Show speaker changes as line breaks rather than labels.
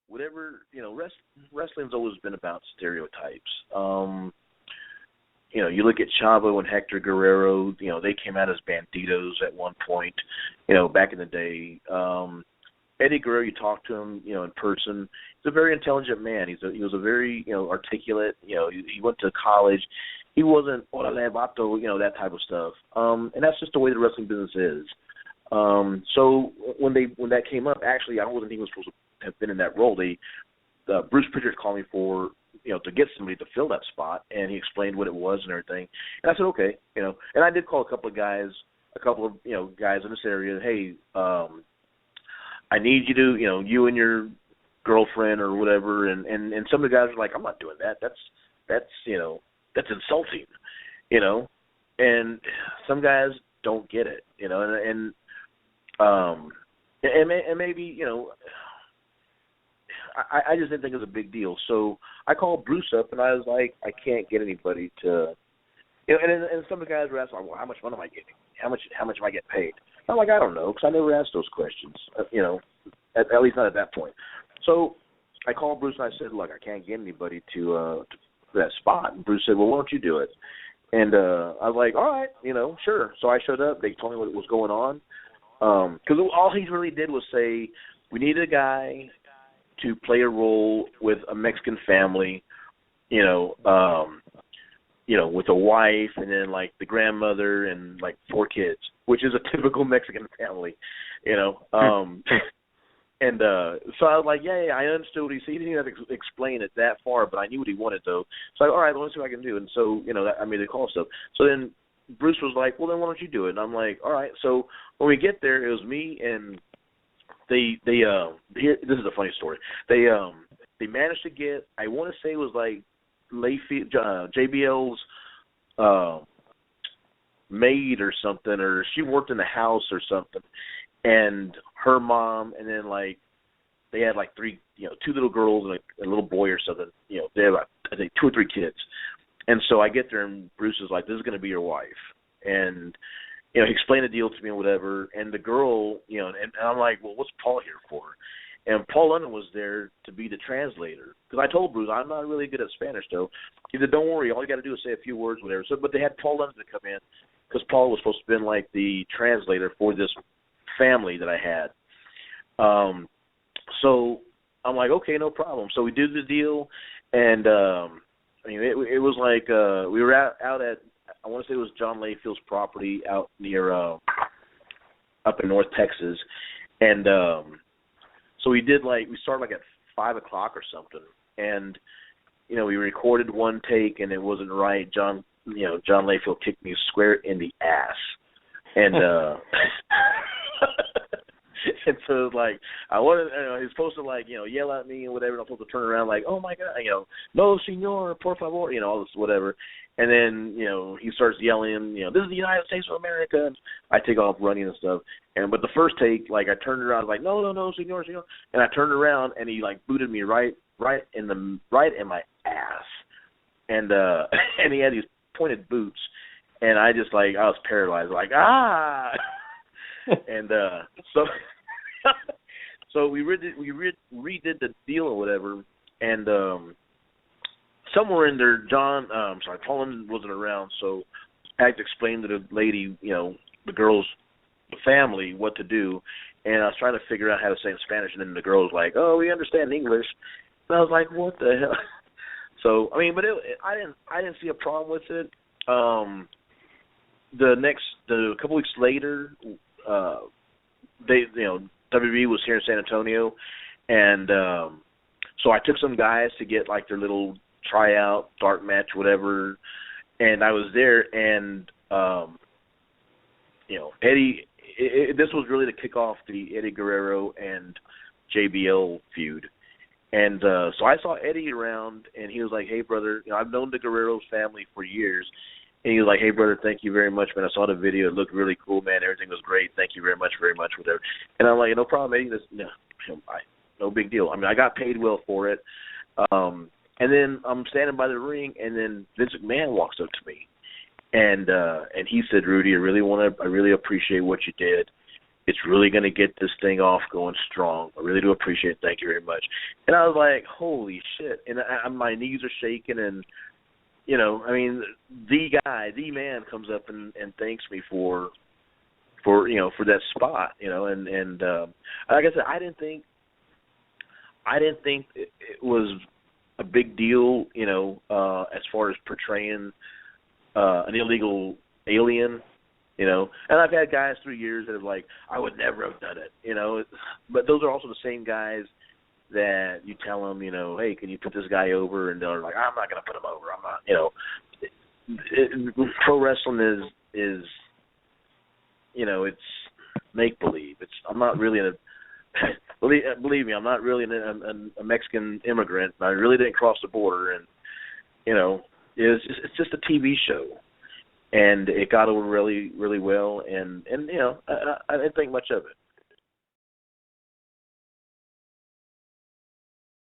whatever, wrestling's always been about stereotypes. You look at Chavo and Hector Guerrero, they came out as banditos at one point, back in the day. Eddie Guerrero, you talk to him, in person. He's a very intelligent man. He was a very, articulate. He went to college. He wasn't órale vato, that type of stuff. And that's just the way the wrestling business is. So when that came up, actually, I wasn't even supposed to have been in that role. Bruce Pritchard called me for, to get somebody to fill that spot, and he explained what it was and everything. And I said, okay, And I did call a couple of guys in this area. Hey, I need you to, you and your girlfriend or whatever. And some of the guys were like, I'm not doing that. That's insulting, And some guys don't get it, and maybe, I just didn't think it was a big deal. So I called Bruce up, and I was like, I can't get anybody to, and some of the guys were asking, well, how much money am I getting? How much am I getting paid? I'm like, I don't know, because I never asked those questions, at least not at that point. So I called Bruce, and I said, look, I can't get anybody to that spot. And Bruce said, well, why don't you do it? And I was like, all right, sure. So I showed up. They told me what was going on. Because all he really did was say, we needed a guy to play a role with a Mexican family, with a wife and then, like, the grandmother and, like, 4 kids, which is a typical Mexican family, And so I was like, yeah, I understood what he said. He didn't have to explain it that far, but I knew what he wanted, though. So I all right, let's see what I can do. And so, I made the call stuff. So then Bruce was like, well, then why don't you do it? And I'm like, all right. So when we get there, it was me and here, this is a funny story. They managed to get, I want to say it was like JBL's maid or something, or she worked in the house or something. And her mom, and then, like, they had, like, 3, 2 little girls and a little boy or something. They had, like, I think 2 or 3 kids. And so I get there, and Bruce is like, this is going to be your wife. And, he explained the deal to me and whatever. And the girl, and I'm like, well, what's Paul here for? And Paul London was there to be the translator. Because I told Bruce, I'm not really good at Spanish, though. He said, don't worry, all you got to do is say a few words, whatever. So, but they had Paul London to come in because Paul was supposed to have been, like, the translator for this family that I had. So I'm like, okay, no problem. So we did the deal, and it was like we were out at, I want to say it was John Layfield's property out near up in North Texas, and so we started like at 5 o'clock or something, and we recorded one take and it wasn't right. John Layfield kicked me square in the ass, and and so like I wanted, he's supposed to like yell at me and whatever. And I'm supposed to turn around like, oh my god, no señor, por favor, all this whatever. And then he starts yelling, this is the United States of America. And I take off running and stuff. But the first take, like I turned around, like no, señor, and I turned around and he like booted me right in my ass, and and he had these pointed boots, and I just like I was paralyzed, like ah. And so we redid the deal or whatever, and somewhere in there, Paul wasn't around, so I had to explain to the lady, the girls, the family, what to do, and I was trying to figure out how to say it in Spanish, and then the girl was like, "Oh, we understand English," and I was like, "What the hell?" So but I didn't see a problem with it. The couple weeks later, WB was here in San Antonio, and so I took some guys to get like their little tryout, dark match, whatever, and I was there, and Eddie. This was really to kick off the Eddie Guerrero and JBL feud, and so I saw Eddie around, and he was like, "Hey, brother, I've known the Guerrero's family for years." And he was like, "Hey, brother, thank you very much, man. I saw the video. It looked really cool, man. Everything was great. Thank you very much, whatever." And I'm like, "No problem, Eddie. No big deal. I got paid well for it." And then I'm standing by the ring, and then Vince McMahon walks up to me, and he said, "Rudy, I really appreciate what you did. It's really going to get this thing off going strong. I really do appreciate it. Thank you very much. And I was like, holy shit. And my knees are shaking, and, you know, I mean, the guy, the man comes up and thanks me for you know, for that spot, you know, and like I said, I didn't think it was a big deal, you know, as far as portraying an illegal alien, you know. And I've had guys through years that have like, I would never have done it, you know. But those are also the same guys that you tell them, you know, hey, can you put this guy over? And they're like, I'm not going to put him over. I'm not, you know. Pro wrestling is, you know, it's make-believe. I'm not really believe me, I'm not really a Mexican immigrant. I really didn't cross the border, and, you know, it's just a TV show, and it got over really, really well, and you know, I didn't think much of it.